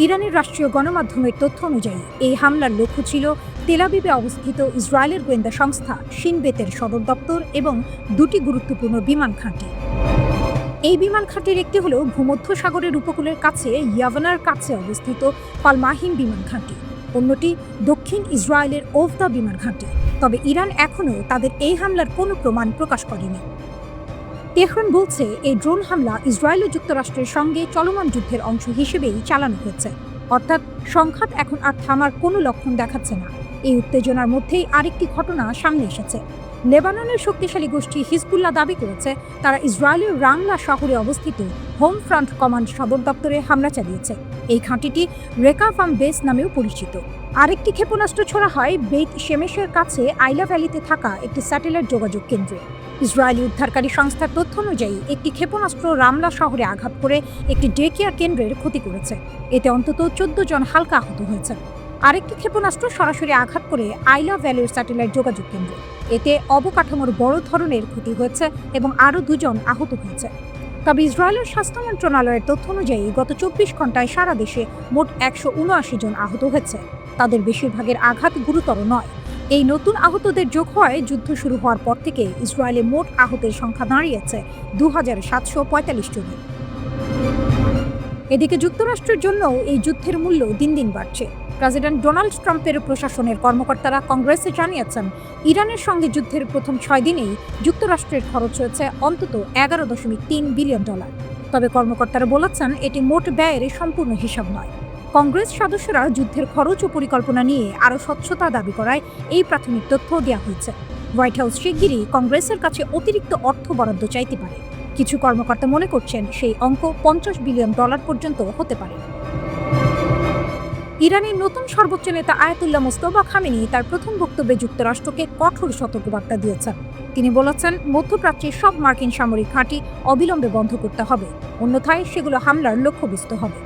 ইরানের রাষ্ট্রীয় গণমাধ্যমের তথ্য অনুযায়ী এই হামলার লক্ষ্য ছিল তেল আবিবে অবস্থিত ইসরায়েলের গোয়েন্দা সংস্থা শিন বেতের সদর দপ্তর এবং 2টি গুরুত্বপূর্ণ বিমান ঘাঁটি। এই বিমান ঘাঁটির একটি হল ভূমধ্য সাগরের উপকূলের কাছে ইয়াভানার কাছে অবস্থিত পালমাহিম বিমান ঘাঁটি, অন্যটি দক্ষিণ ইসরায়েলের ওভদা বিমান ঘাঁটি। তবে ইরান এখনও তাদের এই হামলার কোনো প্রমাণ প্রকাশ করেনি। তেহরান বলছে এই ড্রোন হামলা ইসরায়েল ও যুক্তরাষ্ট্রের সঙ্গে চলমান যুদ্ধের অংশ হিসেবেই চালানো হয়েছে। অর্থাৎ সংঘাত এখন আর থামার কোনো লক্ষণ দেখাচ্ছে না। এই উত্তেজনার মধ্যেই আরেকটি ঘটনা সামনে এসেছে। লেবাননের শক্তিশালী গোষ্ঠী হিজবুল্লাহ দাবি করেছে তারা ইসরায়েলের রামলা শহরে অবস্থিত হোম ফ্রন্ট কমান্ড সদর দপ্তরে হামলা চালিয়েছে। এই ঘাঁটিটি রেকাফাম বেস নামেও পরিচিত। আরেকটি ক্ষেপণাস্ত্র ছোড়া হয় বেইত শেমেশের কাছে আইলা ভ্যালিতে থাকা একটি স্যাটেলাইট যোগাযোগ কেন্দ্রে। ইসরায়েলি উদ্ধারকারী সংস্থার তথ্য অনুযায়ী একটি ক্ষেপণাস্ত্র রামলা শহরে আঘাত করে একটি ডে কেয়ার কেন্দ্রের ক্ষতি করেছে। এতে অন্তত 14 জন হালকা আহত হয়েছে। আরেকটি ক্ষেপণাস্ত্র সরাসরি আঘাত করে আইলা ভ্যালির স্যাটেলাইট যোগাযোগ কেন্দ্র। এতে অবকাঠামোর বড় ধরনের ক্ষতি হয়েছে এবং আরও 2 জন আহত হয়েছে। তবে ইসরায়েলের স্বাস্থ্য মন্ত্রণালয়ের তথ্য অনুযায়ী গত 24 ঘন্টায় সারা দেশে মোট 179 জন আহত হয়েছে। তাদের বেশিরভাগের আঘাত গুরুতর নয়। এই নতুন আহতদের যোগ হয় যুদ্ধ শুরু হওয়ার পর থেকে ইসরায়েলে মোট আহতের সংখ্যা দাঁড়িয়েছে 2745 জনে। এদিকে যুক্তরাষ্ট্রের জন্য এই যুদ্ধের মূল্য দিন দিন বাড়ছে। প্রেসিডেন্ট ডোনাল্ড ট্রাম্পের প্রশাসনের কর্মকর্তারা কংগ্রেসে জানিয়েছেন, ইরানের সঙ্গে যুদ্ধের প্রথম 6 দিনেই যুক্তরাষ্ট্রের খরচ হয়েছে অন্তত $11.3 বিলিয়ন। তবে কর্মকর্তারা বলেছেন, এটি মোট ব্যয়ের সম্পূর্ণ হিসাব নয়। কংগ্রেস সদস্যরা যুদ্ধের খরচ ও পরিকল্পনা নিয়ে আরও স্বচ্ছতা দাবি করায় এই প্রাথমিক তথ্য দেওয়া হয়েছে। হোয়াইট হাউস শিগগিরই কংগ্রেসের কাছে অতিরিক্ত অর্থ বরাদ্দ চাইতে পারে। কিছু কর্মকর্তা মনে করছেন, সেই অঙ্ক $50 বিলিয়ন পর্যন্ত হতে পারে। ইরানের নতুন সর্বোচ্চ নেতা আয়াতুল্লাহ মোস্তফা খামেনি তার প্রথম বক্তব্যে যুক্তরাষ্ট্রকে কঠোর সতর্কবার্তা দিয়েছেন। তিনি বলেছেন, মধ্যপ্রাচ্যের সব মার্কিন সামরিক ঘাঁটি অবিলম্বে বন্ধ করতে হবে, অন্যথায় সেগুলো হামলার লক্ষ্যবস্তু হবে।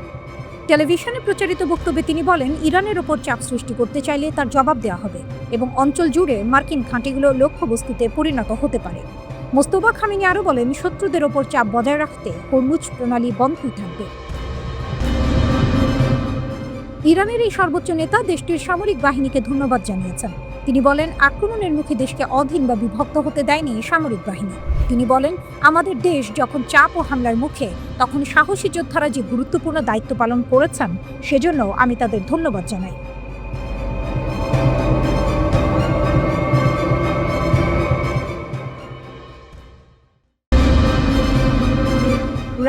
টেলিভিশনে প্রচারিত বক্তব্যে তিনি বলেন, ইরানের ওপর চাপ সৃষ্টি করতে চাইলে তার জবাব দেওয়া হবে এবং অঞ্চল জুড়ে মার্কিন ঘাঁটিগুলো লক্ষ্যবস্তুতে পরিণত হতে পারে। মোস্তফা খামেনি আরও বলেন, শত্রুদের ওপর চাপ বজায় রাখতে হরমুজ প্রণালী বন্ধই থাকবে। ইরানের এই সর্বোচ্চ নেতা দেশটির সামরিক বাহিনীকে ধন্যবাদ জানিয়েছেন। তিনি বলেন, আক্রমণের মুখে দেশকে অধীন বা বিভক্ত হতে দেয়নি সামরিক বাহিনী। তিনি বলেন, আমাদের দেশ যখন চাপ ও হামলার মুখে, তখন সাহসী যোদ্ধারা যে গুরুত্বপূর্ণ দায়িত্ব পালন করেছেন, সেজন্য আমি তাদের ধন্যবাদ জানাই।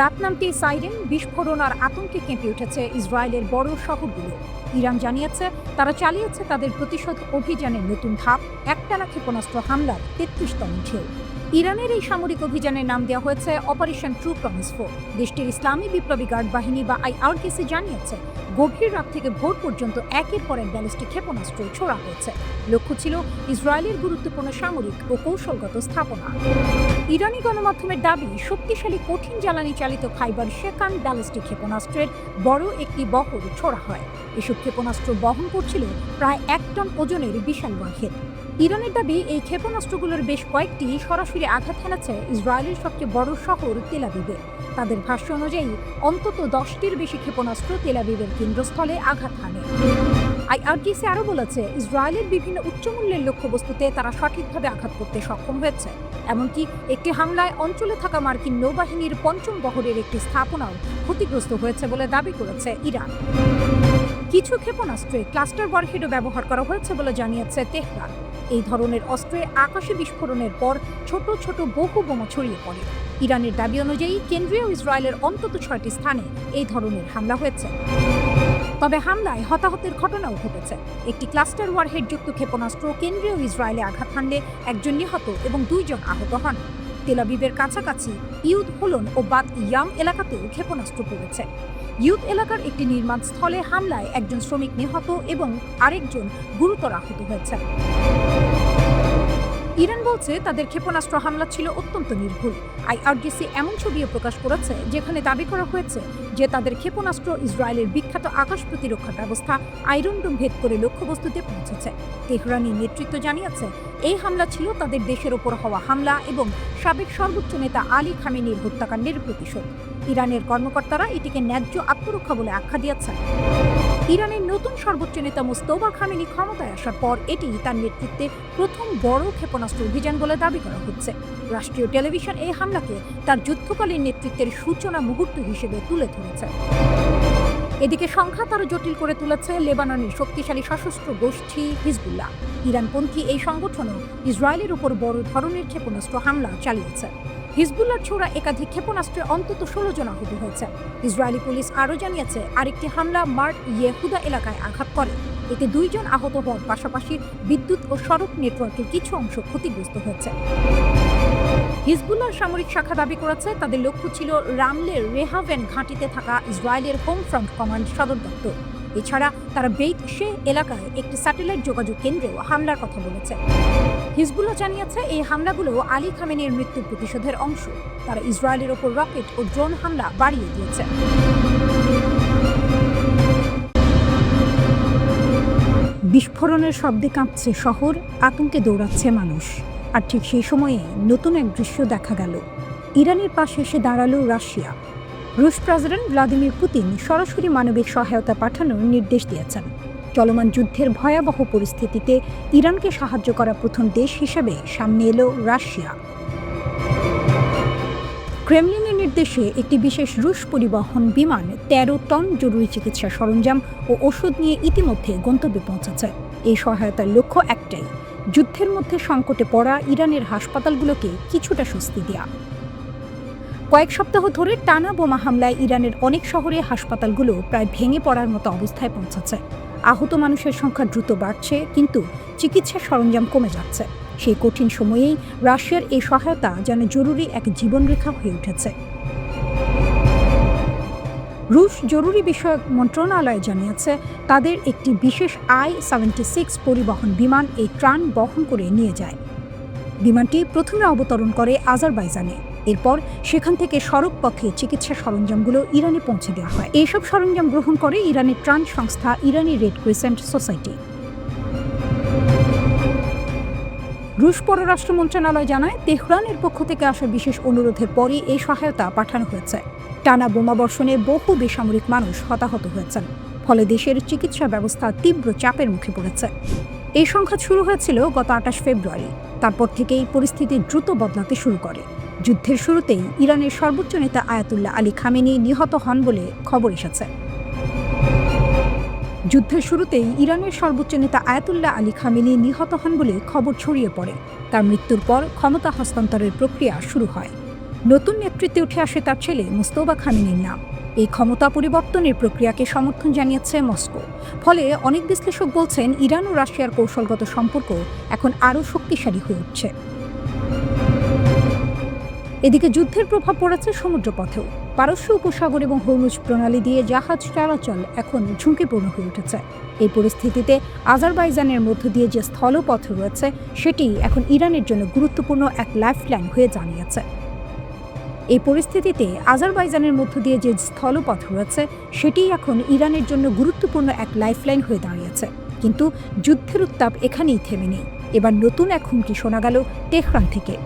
রাত নামতেই সাইরেন, বিস্ফোরণ আর আতঙ্কে কেঁপে উঠেছে ইসরায়েলের বড় শহরগুলো। ইরান জানিয়েছে, তারা চালিয়েছে তাদের প্রতিশোধ অভিযানের নতুন ধাপ, একটানা ক্ষেপণাস্ত্র হামলার 33তম ঢেউ। ইরানের এই সামরিক অভিযানের নাম দেওয়া হয়েছে অপারেশন ট্রু প্রমিস 4। দেশটির ইসলামী বিপ্লবী গার্ড বাহিনী বা IRGC জানিয়েছে, গভীর রাত থেকে ভোর পর্যন্ত একের পর এক ব্যালিস্টিক ক্ষেপণাস্ত্র ছোড়া হয়েছে। লক্ষ্য ছিল ইসরায়েলের গুরুত্বপূর্ণ সামরিক ও কৌশলগত স্থাপনা। ইরানি গণমাধ্যমের দাবি, শক্তিশালী কঠিন জ্বালানি চালিত খাইবার শেকান ব্যালিস্টিক ক্ষেপণাস্ত্রের বড় একটি বহর ছোড়া হয়। এসব ক্ষেপণাস্ত্র বহন করছিল প্রায় 1 টন ওজনের বিশাল ওয়ারহেড। ইরানের দাবি, এই ক্ষেপণাস্ত্রগুলোর বেশ কয়েকটি সরাসরি আঘাত হানাচ্ছে ইসরায়েলের সবচেয়ে বড় শহর তেল আবিবে। তাদের ভাষ্য অনুযায়ী অন্তত 10টির বেশি ক্ষেপণাস্ত্র তেল আবিবের কেন্দ্রস্থলে আঘাত হানে। IRGC আরও বলেছে, ইসরায়েলের বিভিন্ন উচ্চমূল্যের লক্ষ্যবস্তুতে তারা সঠিকভাবে আঘাত করতে সক্ষম হয়েছে। এমনকি একটি হামলায় অঞ্চলে থাকা মার্কিন নৌবাহিনীর 5ম বহরের একটি স্থাপনাও ক্ষতিগ্রস্ত হয়েছে বলে দাবি করেছে ইরান। কিছু ক্ষেপণাস্ত্রে ক্লাস্টার ওয়ারহেডও ব্যবহার করা হয়েছে বলে জানিয়েছে তেহরান। এই ধরনের অস্ত্রে আকাশে বিস্ফোরণের পর ছোট ছোট বহু বোমা ছড়িয়ে পড়ে। ইরানের দাবি অনুযায়ী কেন্দ্রীয় ইসরায়েলের অন্তত 6টি স্থানে এই ধরনের হামলা হয়েছে। তবে হামলায় হতাহতের ঘটনাও ঘটেছে। একটি ক্লাস্টার ওয়ারহেডযুক্ত ক্ষেপণাস্ত্র কেন্দ্রীয় ইসরায়েলে আঘাত হানলে 1 জন নিহত এবং 2 জন আহত হন। তেল আবিবের কাছাকাছি ইউদ হোলন ও বাত ইয়াম এলাকাতেও ক্ষেপণাস্ত্র পড়েছে। ইউদ এলাকার একটি নির্মাণ স্থলে হামলায় 1 জন শ্রমিক নিহত এবং আরেকজন গুরুতর আহত হয়েছে। ইরান বলছে, তাদের ক্ষেপণাস্ত্র হামলা ছিল অত্যন্ত নির্ভুল। IRGC এমন ছবিও প্রকাশ করেছে যেখানে দাবি করা হয়েছে যে তাদের ক্ষেপণাস্ত্র ইসরায়েলের বিখ্যাত আকাশ প্রতিরক্ষা ব্যবস্থা আয়রন ডোম ভেদ করে লক্ষ্যবস্তুতে পৌঁছেছে। তেহরানি নেতৃত্ব জানিয়েছে, এই হামলা ছিল তাদের দেশের ওপর হওয়া হামলা এবং সাবেক সর্বোচ্চ নেতা আলী খামেনির হত্যাকাণ্ডের প্রতিশোধ। ইরানের কর্মকর্তারা এটিকে ন্যায্য আত্মরক্ষা বলে আখ্যা দিয়েছেন। ইরানের নতুন সর্বোচ্চ নেতা মোস্তফা খামেনি ক্ষমতায় আসার পর এটি তার নেতৃত্বে প্রথম বড় ক্ষেপণাস্ত্র অভিযান বলে দাবি করা হচ্ছে। রাষ্ট্রীয় টেলিভিশন এই হামলাকে তার যুদ্ধকালীন নেতৃত্বের সূচনা মুহূর্ত হিসেবে তুলে ধরেছে। এদিকে সংখ্যা তারা জটিল করে তুলেছে লেবাননের শক্তিশালী সশস্ত্র গোষ্ঠী হিজবুল্লাহ। ইরানপন্থী এই সংগঠনও ইসরায়েলের উপর বড় ধরনের ক্ষেপণাস্ত্র হামলা চালিয়েছে। হিজবুল্লাহর ছোড়া একাধিক ক্ষেপণাস্ত্রে অন্তত 16 জন আহত হয়েছে। ইসরায়েলি পুলিশ আরও জানিয়েছে, আরেকটি হামলা মার্ট ইয়েহুদা এলাকায় আঘাত করে। এতে 2 জন আহত হওয়ার পাশাপাশি বিদ্যুৎ ও সড়ক নেটওয়ার্কের কিছু অংশ ক্ষতিগ্রস্ত হয়েছে। হিজবুল্লাহর সামরিক শাখা দাবি করেছে, তাদের লক্ষ্য ছিল রামলের রেহাভেন ঘাঁটিতে থাকা ইসরায়েলের হোম ফ্রন্ট কমান্ড সদর দপ্তর। এছাড়া তারা বেইত শে এলাকায় একটি স্যাটেলাইট যোগাযোগ কেন্দ্রেও হামলার কথা বলেছে। হিজবুল্লাহ জানিয়েছে, এই হামলাগুলো আলী খামেনির মৃত্যুর প্রতিশোধের অংশ। তারা ইসরায়েলের ওপর রকেট ও ড্রোন হামলা বাড়িয়ে দিয়েছে। বিস্ফোরণের শব্দে কাঁপছে শহর, আতঙ্কে দৌড়াচ্ছে মানুষ। আর ঠিক সেই সময়ে নতুন এক দৃশ্য দেখা গেল। ইরানের পাশে এসে দাঁড়ালো রাশিয়া। রুশ প্রেসিডেন্ট ভ্লাদিমির পুতিন সরাসরি মানবিক সহায়তা পাঠানোর নির্দেশ দিয়েছেন। চলমান যুদ্ধের ভয়াবহ পরিস্থিতিতে ইরানকে সাহায্য করা প্রথম দেশ হিসেবে সামনে এলো রাশিয়া। ক্রেমলিনের উদ্দেশ্যে একটি বিশেষ রুশ পরিবহন বিমান ১৩ টন জরুরি চিকিৎসা সরঞ্জাম ও ওষুধ নিয়ে ইতিমধ্যে গন্তব্যে পৌঁছেছে। এই সহায়তার লক্ষ্য একটাই, যুদ্ধের মধ্যে সংকটে পড়া ইরানের হাসপাতালগুলোকে কিছুটা স্বস্তি দেওয়া। কয়েক সপ্তাহ ধরে টানা বোমা হামলায় ইরানের অনেক শহরে হাসপাতালগুলো প্রায় ভেঙে পড়ার মতো অবস্থায় পৌঁছেছে। আহত মানুষের সংখ্যা দ্রুত বাড়ছে, কিন্তু চিকিৎসা সরঞ্জাম কমে যাচ্ছে। সেই কঠিন সময়েই রাশিয়ার এই সহায়তা যেন জরুরি এক জীবনরেখা হয়ে উঠেছে। রুশ জরুরি বিষয়ক মন্ত্রণালয় জানিয়েছে, তাদের একটি বিশেষ I-76 পরিবহন বিমান এই ত্রাণ বহন করে নিয়ে যায়। বিমানটি প্রথমে অবতরণ করে আজারবাইজানে, এরপর সেখান থেকে সড়ক পথে চিকিৎসা সরঞ্জামগুলো ইরানে পৌঁছে দেওয়া হয়। এইসব সরঞ্জাম গ্রহণ করে ইরানের ত্রাণ সংস্থা ইরানি রেড ক্রিসেন্ট সোসাইটি। রুশ পররাষ্ট্র মন্ত্রণালয় জানায়, তেহরানের পক্ষ থেকে আসা বিশেষ অনুরোধের পরই এই সহায়তা পাঠানো হয়েছে। টানা বোমাবর্ষণে বহু বেসামরিক মানুষ হতাহত হয়েছেন, ফলে দেশের চিকিৎসা ব্যবস্থা তীব্র চাপের মুখে পড়েছে। এই সংঘাত শুরু হয়েছিল গত ২৮ ফেব্রুয়ারি। তারপর থেকেই পরিস্থিতি দ্রুত বদলাতে শুরু করে। যুদ্ধের শুরুতেই ইরানের সর্বোচ্চ নেতা আয়াতুল্লাহ আলী খামেনি নিহত হন বলে খবর এসেছে। খবর ছড়িয়ে পড়ে। তার মৃত্যুর পর ক্ষমতা হস্তান্তরের প্রক্রিয়া শুরু হয়। নতুন নেতৃত্বে উঠে আসে তার ছেলে মুস্তফা খামেনির নাম। এই ক্ষমতা পরিবর্তনের প্রক্রিয়াকে সমর্থন জানিয়েছে মস্কো। ফলে অনেক বিশ্লেষক বলছেন, ইরান ও রাশিয়ার কৌশলগত সম্পর্ক এখন আরও শক্তিশালী হয়ে উঠছে। এদিকে যুদ্ধের প্রভাব পড়েছে সমুদ্রপথেও। পারস্য উপসাগর এবং হরমুজ প্রণালী দিয়ে জাহাজ চলাচল এখন ঝুঁকিপূর্ণ হয়ে উঠেছে। এই পরিস্থিতিতে আজারবাইজানের মধ্য দিয়ে যে স্থলপথ রয়েছে, সেটি এখন ইরানের জন্য গুরুত্বপূর্ণ এক লাইফলাইন হয়ে দাঁড়িয়েছে। কিন্তু যুদ্ধের উত্তাপ এখানেই থেমে নেই। এবার নতুন এক হুমকি শোনা গেল তেহরান থেকে।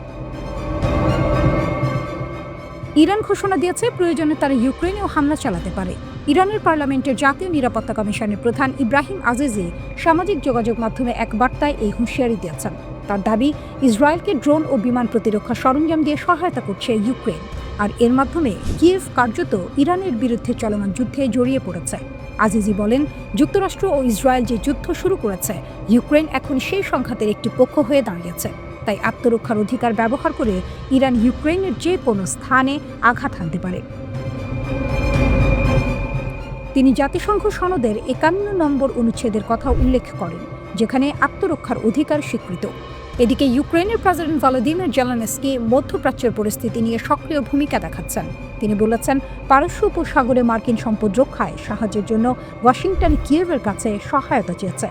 ইরান ঘোষণা দিয়েছে, প্রয়োজনে তারা ইউক্রেনেও হামলা চালাতে পারে। ইরানের পার্লামেন্টের জাতীয় নিরাপত্তা কমিশনের প্রধান ইব্রাহিম আজিজি সামাজিক যোগাযোগ মাধ্যমে এক বার্তায় এই হুঁশিয়ারি দিয়েছেন। তার দাবি, ইসরায়েলকে ড্রোন ও বিমান প্রতিরক্ষা সরঞ্জাম দিয়ে সহায়তা করছে ইউক্রেন, আর এর মাধ্যমে কিয়েভ কার্যত ইরানের বিরুদ্ধে চলমান যুদ্ধে জড়িয়ে পড়েছে। আজিজি বলেন, যুক্তরাষ্ট্র ও ইসরায়েল যে যুদ্ধ শুরু করেছে, ইউক্রেন এখন সেই সংঘাতের একটি পক্ষ হয়ে দাঁড়িয়েছে। তাই আত্মরক্ষার অধিকার ব্যবহার করে ইরান ইউক্রেনের যে কোনো স্থানে আঘাত হানতে পারে। তিনি জাতিসংঘ সনদের ৫১ নম্বর অনুচ্ছেদের কথা উল্লেখ করেন, যেখানে আত্মরক্ষার অধিকার স্বীকৃত। এদিকে ইউক্রেনের প্রেসিডেন্ট ভলোদিমির জেলেনস্কি মধ্যপ্রাচ্যের পরিস্থিতি নিয়ে সক্রিয় ভূমিকা দেখাচ্ছেন। তিনি বলেছেন, পারস্য উপসাগরে মার্কিন সম্পদ রক্ষায় সাহায্যের জন্য ওয়াশিংটন কিয়েভের কাছে সহায়তা চেয়েছে।